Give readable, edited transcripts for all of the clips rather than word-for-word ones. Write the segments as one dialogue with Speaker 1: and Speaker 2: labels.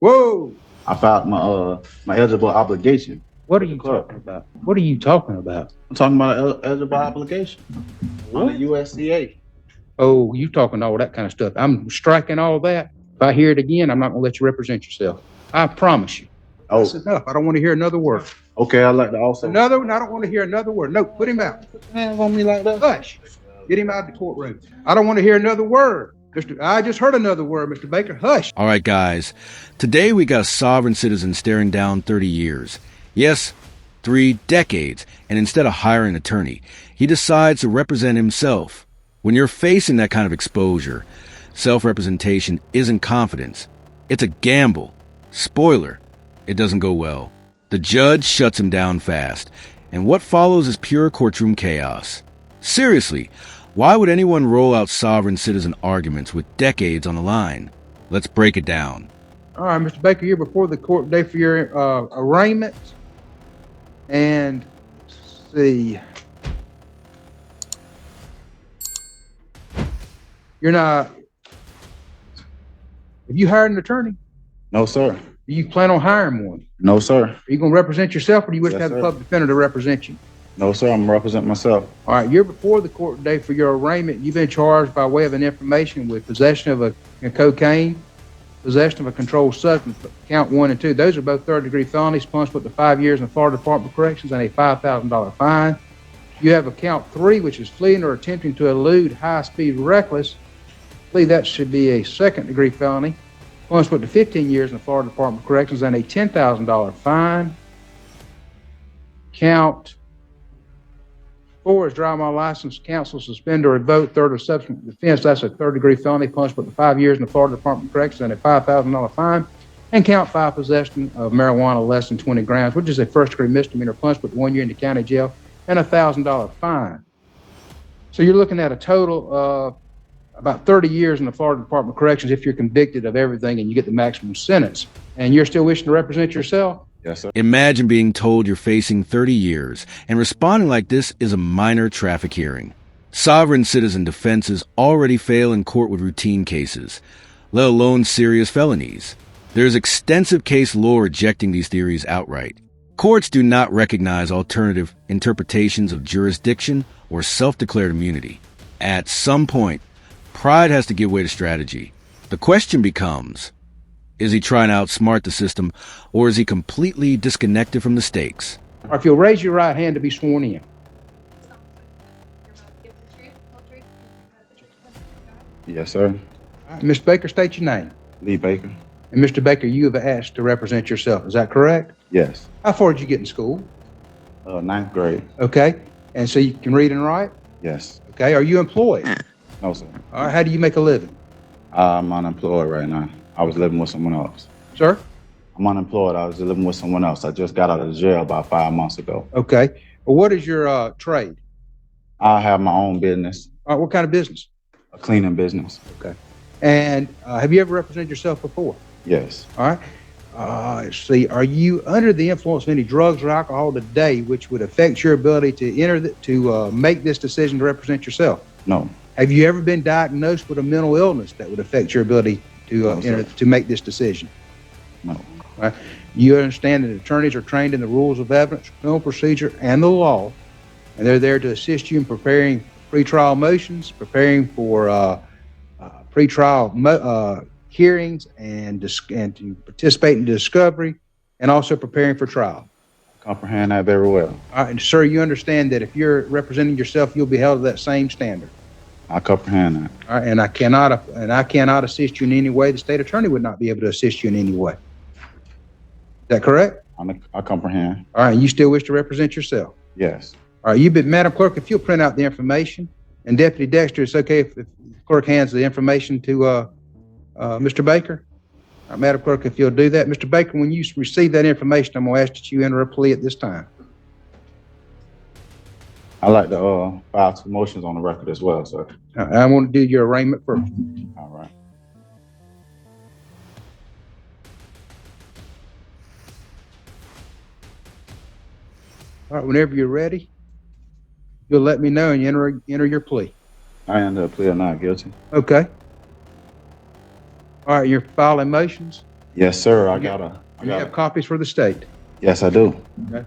Speaker 1: Whoa!
Speaker 2: I filed my eligible obligation
Speaker 1: What are
Speaker 2: with the
Speaker 1: you
Speaker 2: clerk.
Speaker 1: talking about? What are you talking about?
Speaker 2: I'm talking about eligible obligation on the
Speaker 1: What?
Speaker 2: USCA.
Speaker 1: Oh, you talking all that kind of stuff. I'm striking all that. If I hear it again, I'm not going to let you represent yourself. I promise you. That's
Speaker 2: Oh,
Speaker 1: enough. I don't want to hear another word.
Speaker 2: okay. I'd like to also.
Speaker 1: Another one. I don't want to hear another word. No, put him out.
Speaker 2: Put your hands on me like that.
Speaker 1: Hush. Get him out of the courtroom. I don't want to hear another word. I just heard another word, Mr. Baker. Hush.
Speaker 3: All right, guys. Today we got a sovereign citizen staring down 30 years. Yes, 3 decades. And instead of hiring an attorney, he decides to represent himself. When you're facing that kind of exposure, self-representation isn't confidence. It's a gamble. Spoiler, it doesn't go well. The judge shuts him down fast, and what follows is pure courtroom chaos. Seriously, why would anyone roll out sovereign citizen arguments with decades on the line? Let's break it down.
Speaker 1: All right, Mr. Baker, you're before the court day for your arraignment. And let's see. You're not. Have you hired an attorney?
Speaker 2: No, sir.
Speaker 1: Do you plan on hiring one?
Speaker 2: No, sir.
Speaker 1: Are you going to represent yourself, or do you wish to
Speaker 2: Yes,
Speaker 1: have a
Speaker 2: sir.
Speaker 1: public defender to represent you?
Speaker 2: No, sir. I'm representing myself.
Speaker 1: All right, you're before the court today for your arraignment. You've been charged by way of an information with possession of a cocaine, possession of a controlled substance, count 1 and 2. Those are both third-degree felonies, punishable to 5 years in the Florida Department of Corrections and a $5,000 fine. You have a count 3, which is fleeing or attempting to elude high-speed reckless. I believe that should be a second-degree felony, punishable to 15 years in the Florida Department of Corrections and a $10,000 fine. Count 4 is driving while license, cancel, suspend, or revoke third or subsequent offense. That's a third-degree felony, punishable to 5 years in the Florida Department of Corrections and a $5,000 fine. And count 5, possession of marijuana less than 20 grams, which is a first-degree misdemeanor, punishable to 1 year in the county jail and a $1,000 fine. So you're looking at a total of about 30 years in the Florida Department of Corrections if you're convicted of everything and you get the maximum sentence. And you're still wishing to represent yourself?
Speaker 2: Yes, sir.
Speaker 3: Imagine being told you're facing 30 years, and responding like this is a minor traffic hearing. Sovereign citizen defenses already fail in court with routine cases, let alone serious felonies. There's extensive case law rejecting these theories outright. Courts do not recognize alternative interpretations of jurisdiction or self-declared immunity. At some point, pride has to give way to strategy. The question becomes, is he trying to outsmart the system, or is he completely disconnected from the stakes?
Speaker 1: Or if you'll raise your right hand to be sworn in.
Speaker 2: Yes, sir.
Speaker 1: All right, Mr. Baker, state your name.
Speaker 2: Lee Baker.
Speaker 1: And Mr. Baker, you have asked to represent yourself. Is that correct?
Speaker 2: Yes.
Speaker 1: How far did you get in school?
Speaker 2: 9th grade.
Speaker 1: Okay. And so you can read and write?
Speaker 2: Yes.
Speaker 1: Okay. Are you employed?
Speaker 2: No, sir.
Speaker 1: All right. How do you make a living?
Speaker 2: I'm unemployed right now. I was living with someone else.
Speaker 1: Sir?
Speaker 2: I'm unemployed. I was living with someone else. I just got out of jail about 5 months ago.
Speaker 1: Okay. Well, what is your trade?
Speaker 2: I have my own business,
Speaker 1: All right. What kind of business?
Speaker 2: a cleaning business.
Speaker 1: Okay. And have you ever represented yourself before?
Speaker 2: Yes.
Speaker 1: All right. Let's see. Are you under the influence of any drugs or alcohol today, which would affect your ability to make this decision to represent yourself?
Speaker 2: No.
Speaker 1: Have you ever been diagnosed with a mental illness that would affect your ability to to make this decision?
Speaker 2: No.
Speaker 1: All right. You understand that attorneys are trained in the rules of evidence, criminal procedure, and the law, and they're there to assist you in preparing pretrial motions, preparing for pretrial hearings, and to participate in discovery, and also preparing for trial.
Speaker 2: Comprehend that very well.
Speaker 1: All right, and sir, you understand that if you're representing yourself, you'll be held to that same standard.
Speaker 2: I comprehend that.
Speaker 1: All right, and I cannot assist you in any way. The state attorney would not be able to assist you in any way. Is that correct?
Speaker 2: I comprehend.
Speaker 1: All right, you still wish to represent yourself?
Speaker 2: Yes.
Speaker 1: All right, Madam Clerk, if you'll print out the information, and Deputy Dexter, it's okay if the clerk hands the information to Mr. Baker? All right, Madam Clerk, if you'll do that. Mr. Baker, when you receive that information, I'm going to ask that you enter a plea at this time.
Speaker 2: I like to file 2 motions on the record as well, sir.
Speaker 1: I want to do your arraignment first.
Speaker 2: All right.
Speaker 1: All right, whenever you're ready, you'll let me know and you enter your plea.
Speaker 2: I enter a plea of not guilty.
Speaker 1: Okay. All right, you're filing motions?
Speaker 2: Yes, sir. I
Speaker 1: You
Speaker 2: got
Speaker 1: have copies for the state.
Speaker 2: Yes, I do.
Speaker 1: Okay.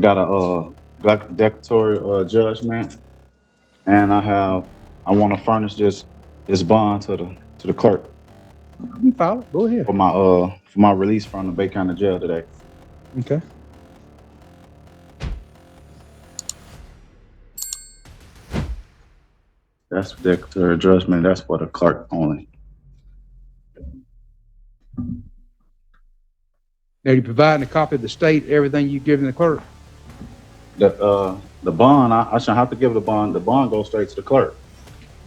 Speaker 2: Got a declaratory judgment, and I want to furnish this bond to the clerk
Speaker 1: You can file it. Go ahead.
Speaker 2: for my release from the Bay County Jail today.
Speaker 1: Okay.
Speaker 2: That's declaratory judgment. That's for the clerk only.
Speaker 1: Now, you're providing a copy of the state, everything you've given the clerk.
Speaker 2: The bond, I shouldn't have to give the bond. The bond goes straight to the clerk.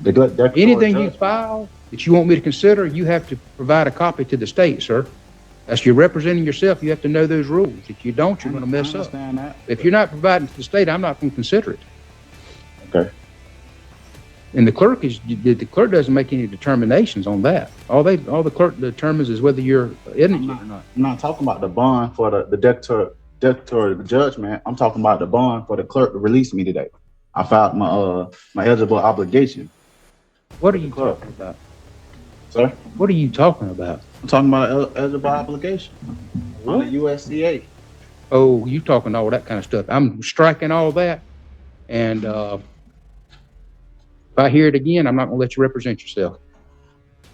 Speaker 2: Declaratory
Speaker 1: Anything you
Speaker 2: judgment.
Speaker 1: file that you want me to consider, you have to provide a copy to the state, sir. That's you're representing yourself. You have to know those rules. If you don't, you're going to mess up.
Speaker 2: I understand that.
Speaker 1: If you're not providing to the state, I'm not going to consider it.
Speaker 2: Okay.
Speaker 1: And the clerk doesn't make any determinations on that. All the clerk determines is whether you're innocent or not.
Speaker 2: I'm not talking about the bond for the declaratory judgment. I'm talking about the bond for the clerk to release me today. I filed my eligible obligation.
Speaker 1: What are you talking about?
Speaker 2: Sir?
Speaker 1: What are you talking about?
Speaker 2: I'm talking about eligible obligation on the USCA.
Speaker 1: Oh, you talking all that kind of stuff. I'm striking all that, and if I hear it again, I'm not going to let you represent yourself.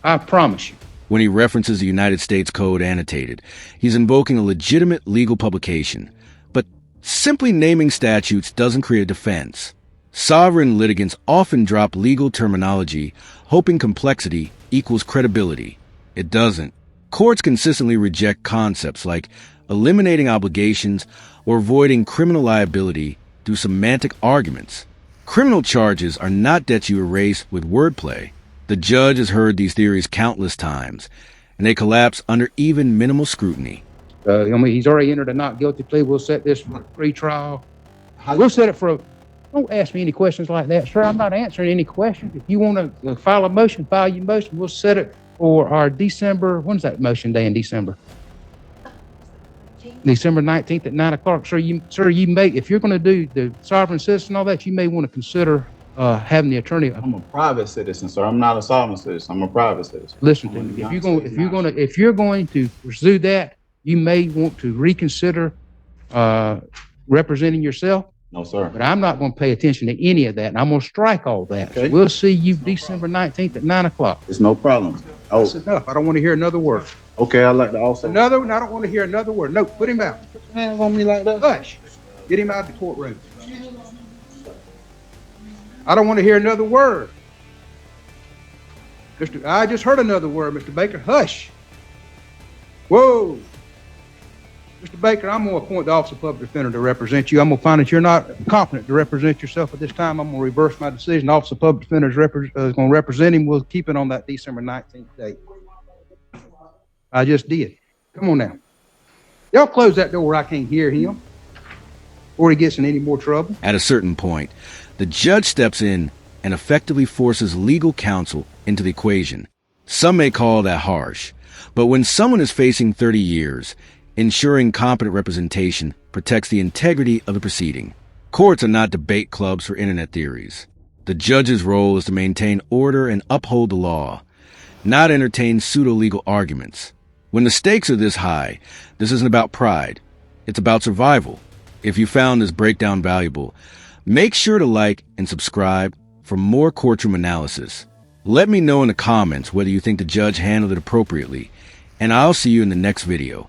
Speaker 1: I promise you.
Speaker 3: When he references the United States Code annotated, he's invoking a legitimate legal publication. But simply naming statutes doesn't create a defense. Sovereign litigants often drop legal terminology, hoping complexity equals credibility. It doesn't. Courts consistently reject concepts like eliminating obligations or avoiding criminal liability through semantic arguments. Criminal charges are not debts you erase with wordplay. The judge has heard these theories countless times, and they collapse under even minimal scrutiny.
Speaker 1: He's already entered a not guilty plea. We'll set this for pre-trial. We'll set it for don't ask me any questions like that, sir. I'm not answering any questions. If you want to file a motion, file your motion. We'll set it for our December, when's that motion day in December? December 19th at 9 o'clock. Sir, you may, if you're going to do the sovereign citizen and all that, you may want to consider having the attorney.
Speaker 2: I'm a private citizen, sir. I'm not a sovereign citizen. I'm a private citizen.
Speaker 1: Listen to me. If you're going to pursue that, you may want to reconsider representing yourself.
Speaker 2: No, sir.
Speaker 1: But I'm not going to pay attention to any of that, and I'm going to strike all that.
Speaker 2: Okay.
Speaker 1: So we'll see you December 19th at 9 o'clock.
Speaker 2: It's no problem. Oh,
Speaker 1: That's enough. I don't want to hear another word.
Speaker 2: okay. I like to also.
Speaker 1: Another one, I don't want to hear another word. No, put him out.
Speaker 2: Put your hands on me like that.
Speaker 1: Hush. Get him out of the courtroom. I don't want to hear another word. I just heard another word, Mr. Baker. Hush. Whoa. Mr. Baker, I'm going to appoint the Office of Public Defender to represent you. I'm going to find that you're not competent to represent yourself at this time. I'm going to reverse my decision. The Office of Public Defender is going to represent him. We'll keep it on that December 19th date. I just did. Come on now. Y'all close that door where I can't hear him or he gets in any more trouble.
Speaker 3: At a certain point, the judge steps in and effectively forces legal counsel into the equation. Some may call that harsh, but when someone is facing 30 years, ensuring competent representation protects the integrity of the proceeding. Courts are not debate clubs for internet theories. The judge's role is to maintain order and uphold the law, not entertain pseudo-legal arguments. When the stakes are this high, this isn't about pride. It's about survival. If you found this breakdown valuable, make sure to like and subscribe for more courtroom analysis. Let me know in the comments whether you think the judge handled it appropriately, and I'll see you in the next video.